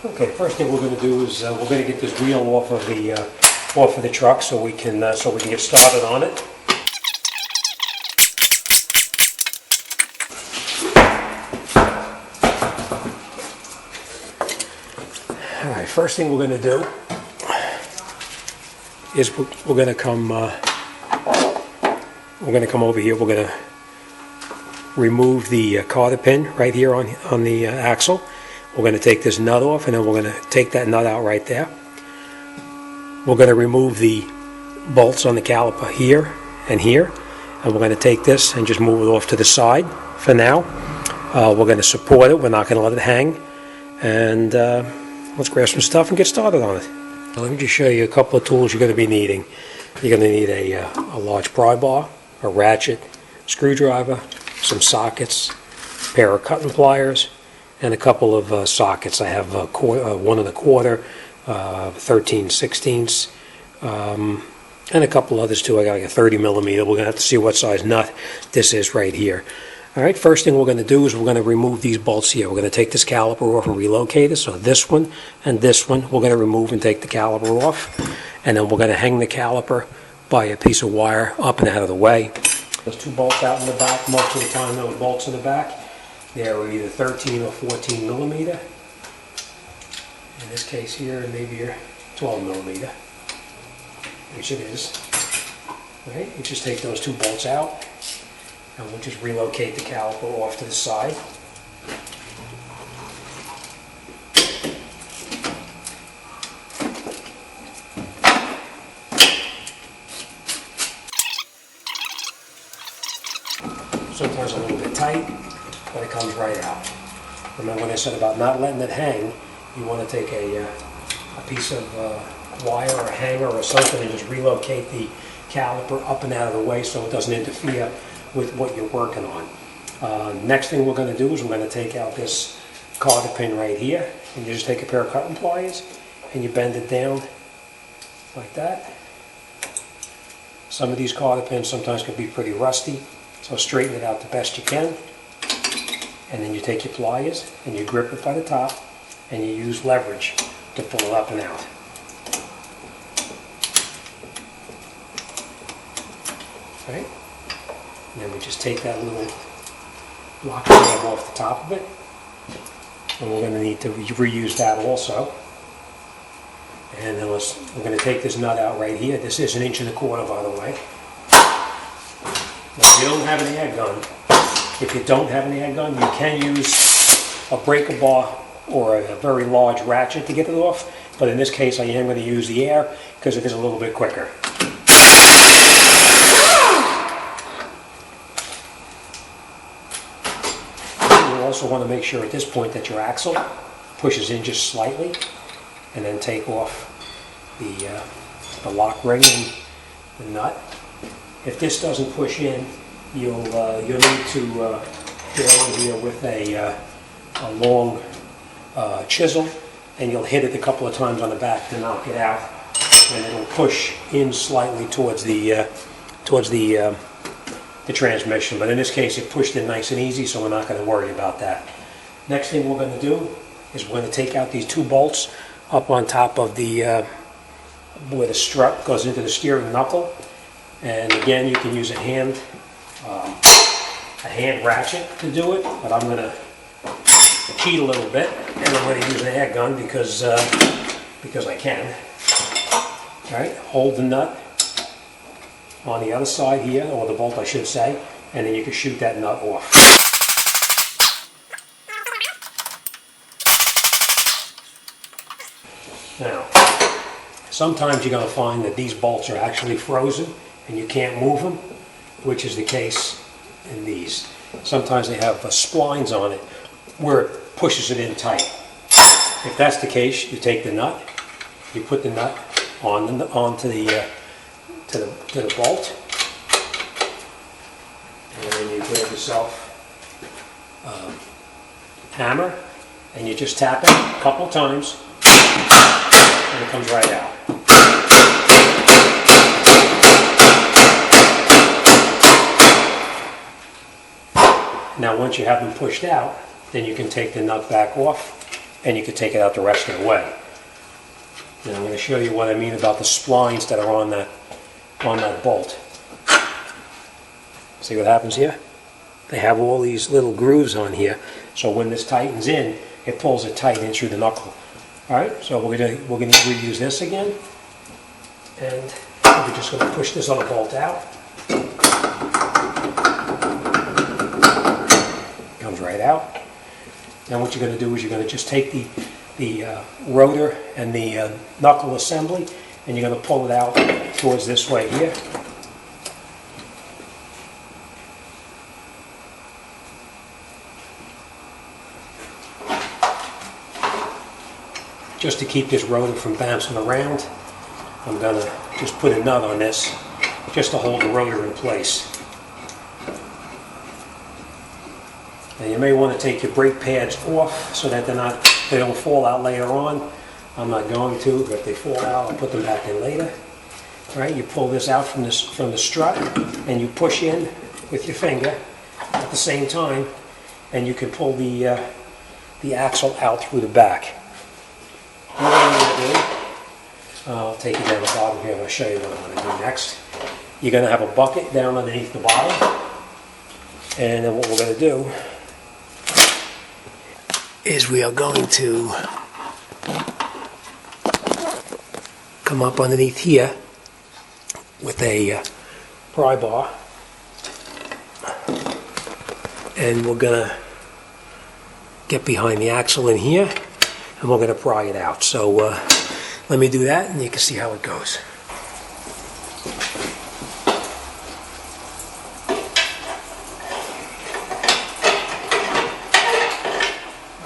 Okay, first thing we're going to do is we're going to get this wheel off of the truck so we can get started on it. All right, first thing we're going to do is we're going to come over here. We're going to remove the Cotter Pin right here on the axle. We're going to take this nut off, and then we're going to take that nut out right there. We're going to remove the bolts on the caliper here and here, and we're going to take this and just move it off to the side for now. We're going to support it. We're not going to let it hang. And let's grab some stuff and get started on it. Now, let me just show you a couple of tools you're going to be needing. You're going to need a large pry bar, a ratchet, screwdriver, some sockets, a pair of cutting pliers, and a couple of sockets. I have 1 1/4, 13/16, and a couple others too. I got like a 30 millimeter. We're going to have to see what size nut this is right here. All right, first thing we're going to do is we're going to remove these bolts here. We're going to take this caliper off and relocate it. So this one and this one we're going to remove and take the caliper off. And then we're going to hang the caliper by a piece of wire up and out of the way. There's 2 bolts out in the back. Most of the time those bolts in the back, they're either 13 or 14 millimeter. In this case here, maybe you're 12 millimeter, which it is. All right, you just take those 2 bolts out, and we'll just relocate the caliper off to the side. Sometimes a little bit tight, but it comes right out. Remember when I said about not letting it hang, you want to take a piece of wire or a hanger or something and just relocate the caliper up and out of the way so it doesn't interfere with what you're working on. Next thing we're going to do is we're going to take out this Cotter Pin right here, and you just take a pair of cutting pliers and you bend it down like that. Some of these Cotter Pins sometimes can be pretty rusty, so straighten it out the best you can. And then you take your pliers and you grip it by the top and you use leverage to pull it up and out. Right? And then we just take that little lock tab off the top of it. And we're going to need to reuse that also. And then we're going to take this nut out right here. This is 1 1/4 by the way. Now, if you don't have an air gun, you can use a breaker bar or a very large ratchet to get it off, but in this case I am going to use the air because it is a little bit quicker. You also want to make sure at this point that your axle pushes in just slightly, and then take off the lock ring and the nut. If this doesn't push in, you'll need to go in here with a long chisel, and you'll hit it a couple of times on the back to knock it out, and it'll push in slightly towards the transmission. But in this case, it pushed in nice and easy, so we're not going to worry about that. Next thing we're going to do is we're going to take out these 2 bolts up on top of the where the strut goes into the steering knuckle. And again, you can use a hand ratchet to do it, but I'm going to cheat a little bit, and I'm going to use an air gun because I can. All right, hold the nut on the other side here, or the bolt I should say, and then you can shoot that nut off. Now, sometimes you're going to find that these bolts are actually frozen and you can't move them, which is the case in these. Sometimes they have splines on it where it pushes it in tight. If that's the case, you take the nut, you put the nut onto the bolt, and then you grab yourself a hammer and you just tap it a couple of times, and it comes right out. Now once you have them pushed out, then you can take the nut back off and you can take it out the rest of the way. Now I'm going to show you what I mean about the splines that are on that bolt. See what happens here? They have all these little grooves on here, so when this tightens in, it pulls it tight in through the knuckle. All right, so we're going to reuse this again, and we're just going to push this other bolt out. Comes right out. Now what you're going to do is you're going to just take the rotor and the knuckle assembly, and you're going to pull it out towards this way here. Just to keep this rotor from bouncing around, I'm going to just put a nut on this just to hold the rotor in place. Now you may want to take your brake pads off so that they don't fall out later on. I'm not going to, but if they fall out, I'll put them back in later. All right, you pull this out from the strut, and you push in with your finger at the same time, and you can pull the axle out through the back. What I'm going to do, I'll take it down the bottom here and I'll show you what I'm going to do next. You're going to have a bucket down underneath the bottom, and then what we're going to do is we are going to come up underneath here with a pry bar, and we're going to get behind the axle in here, and we're going to pry it out. So let me do that and you can see how it goes.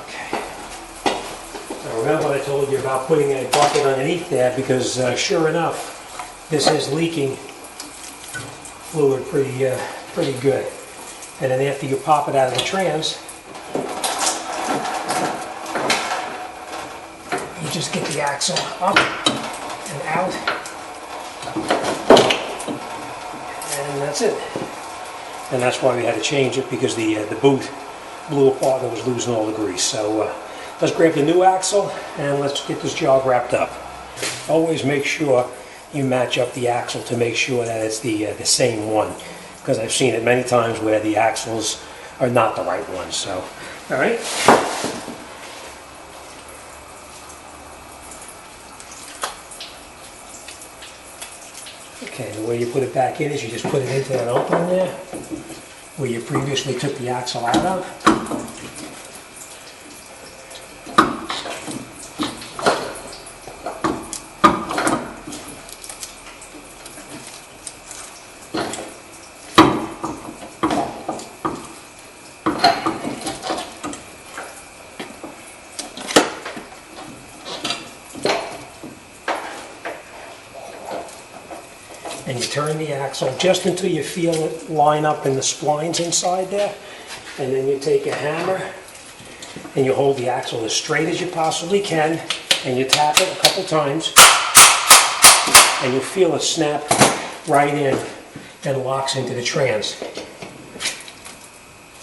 Okay. So remember what I told you about putting a bucket underneath there, because sure enough, this is leaking fluid pretty good. And then after you pop it out of the trans, you just get the axle up and out, and that's it. And that's why we had to change it, because the boot blew apart and was losing all the grease. So let's grab the new axle and let's get this job wrapped up. Always make sure you match up the axle to make sure that it's the same one, because I've seen it many times where the axles are not the right ones. So, all right. Okay, the way you put it back in is you just put it into that opening there where you previously took the axle out of. And you turn the axle just until you feel it line up in the splines inside there. And then you take a hammer and you hold the axle as straight as you possibly can, and you tap it a couple times, and you feel it snap right in and locks into the trans.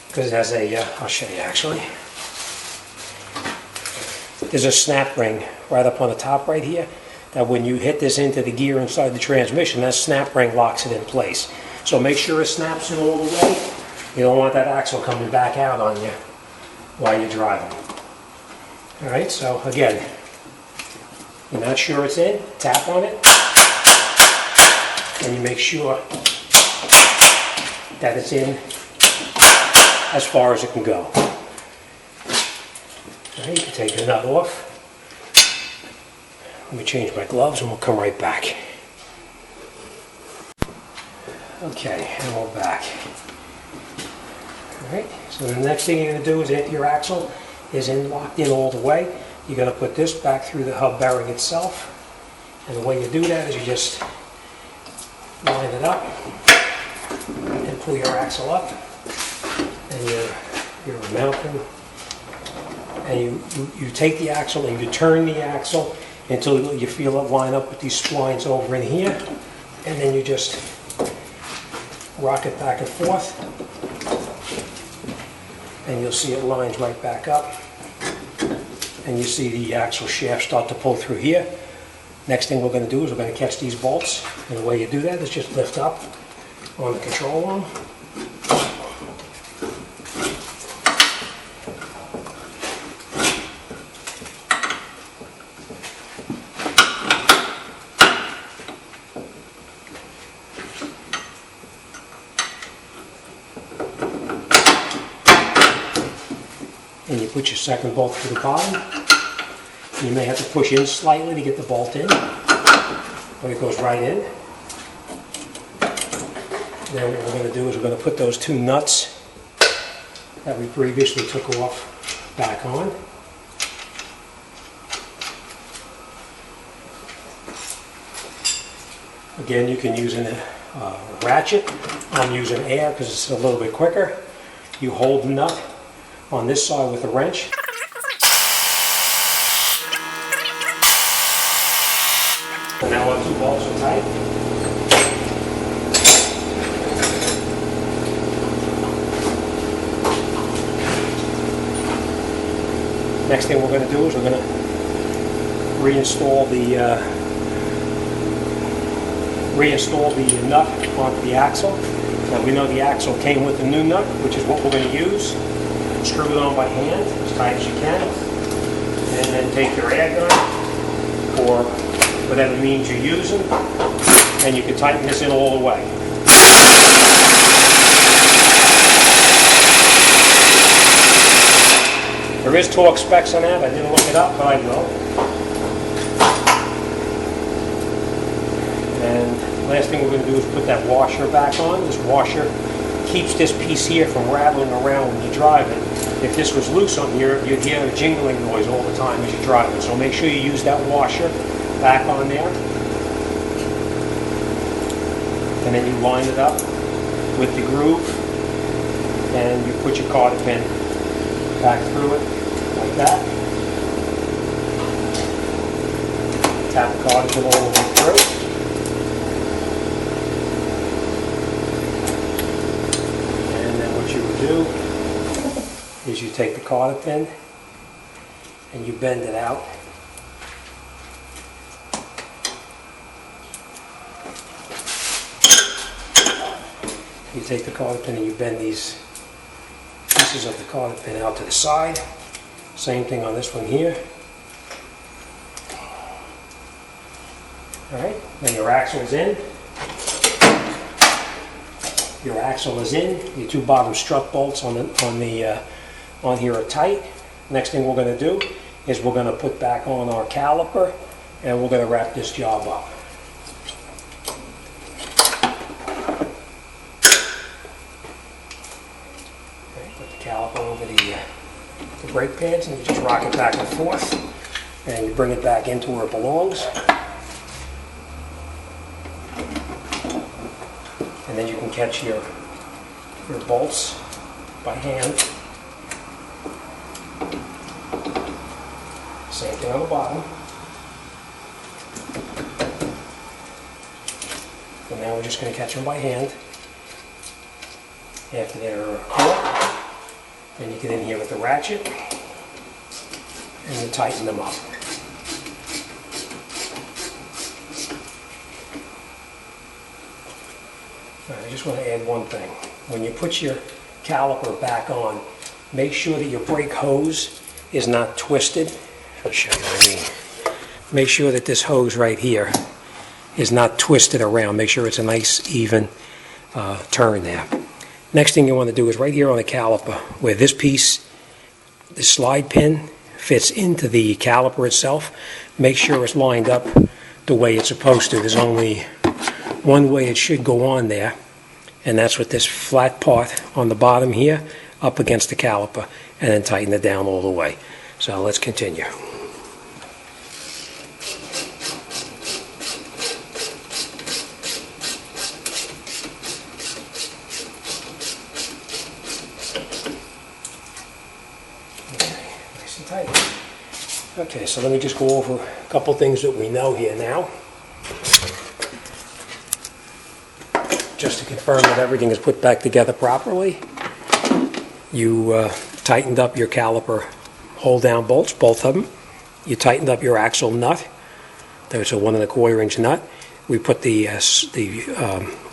Because it has a, I'll show you actually. There's a snap ring right up on the top right here, that when you hit this into the gear inside the transmission, that snap ring locks it in place. So make sure it snaps in all the way. You don't want that axle coming back out on you while you're driving. All right, so again, you're not sure it's in, tap on it, and you make sure that it's in as far as it can go. All right, you can take the nut off. Let me change my gloves and we'll come right back. Okay, and we're back. Alright, so the next thing you're going to do is, after your axle is locked in all the way, you're going to put this back through the hub bearing itself. And the way you do that is you just line it up and pull your axle up, and you're mounting, and you take the axle and you turn the axle until you feel it line up with these splines over in here, and then you just rock it back and forth, and you'll see it lines right back up. and you see the axle shaft start to pull through here. Next thing we're going to do is we're going to catch these bolts, and the way you do that is just lift up on the control arm. And you put your second bolt through the bottom. You may have to push in slightly to get the bolt in, but it goes right in. Then what we're going to do is we're going to put those two nuts that we previously took off back on. Again, you can use a ratchet. I'm using air because it's a little bit quicker. You hold the nut on this side with a wrench. And now our two bolts are tight. Next thing we're going to do is we're going to reinstall the nut onto the axle. Now we know the axle came with the new nut, which is what we're going to use. Screw it on by hand as tight as you can, and then take your air gun or whatever means you're using, and you can tighten this in all the way. There is torque specs on that. I didn't look it up, but I will. And last thing we're going to do is put that washer back on. This washer keeps this piece here from rattling around when you drive it. If this was loose on here, you'd hear a jingling noise all the time as you drive it. So make sure you use that washer back on there. And then you line it up with the groove, and you put your cotter pin back through it like that. Tap the cotter pin all the way through. Do is you take the cotter pin and you bend it out. You take the cotter pin and you bend these pieces of the cotter pin out to the side. Same thing on this one here. Alright, then your axle is in. Your axle is in. Your two bottom strut bolts on here are tight. Next thing we're going to do is we're going to put back on our caliper, and we're going to wrap this job up. Okay, put the caliper over the brake pads, and you just rock it back and forth, and you bring it back into where it belongs. And then you can catch your bolts by hand. Same thing on the bottom. And now we're just going to catch them by hand. After they're caught, then you get in here with the ratchet and you tighten them up. I just want to add one thing. When you put your caliper back on, make sure that your brake hose is not twisted. I'll show you what I mean. Make sure that this hose right here is not twisted around. Make sure it's a nice even turn there. Next thing you want to do is right here on the caliper, where this piece, the slide pin, fits into the caliper itself. Make sure it's lined up the way it's supposed to. There's only one way it should go on there, and that's with this flat part on the bottom here up against the caliper, and then tighten it down all the way. So let's continue. Okay, nice and tight. Okay, so let me just go over a couple things that we know here now. Just to confirm that everything is put back together properly. You tightened up your caliper hold down bolts, both of them. You tightened up your axle nut. There's a 1 1/4 inch nut. We put the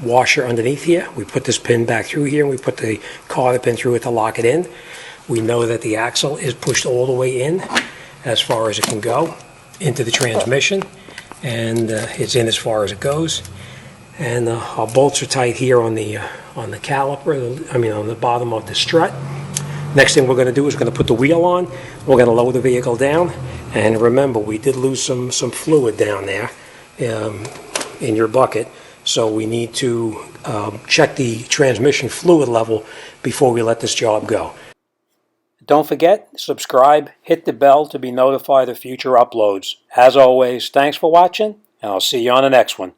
washer underneath here. We put this pin back through here, and we put the cotter pin through it to lock it in. We know that the axle is pushed all the way in as far as it can go into the transmission, and it's in as far as it goes. And our bolts are tight here on the caliper, on the bottom of the strut. Next thing we're going to do is we're going to put the wheel on. We're going to lower the vehicle down. And remember, we did lose some fluid down there in your bucket. So we need to check the transmission fluid level before we let this job go. Don't forget, subscribe, hit the bell to be notified of future uploads. As always, thanks for watching, and I'll see you on the next one.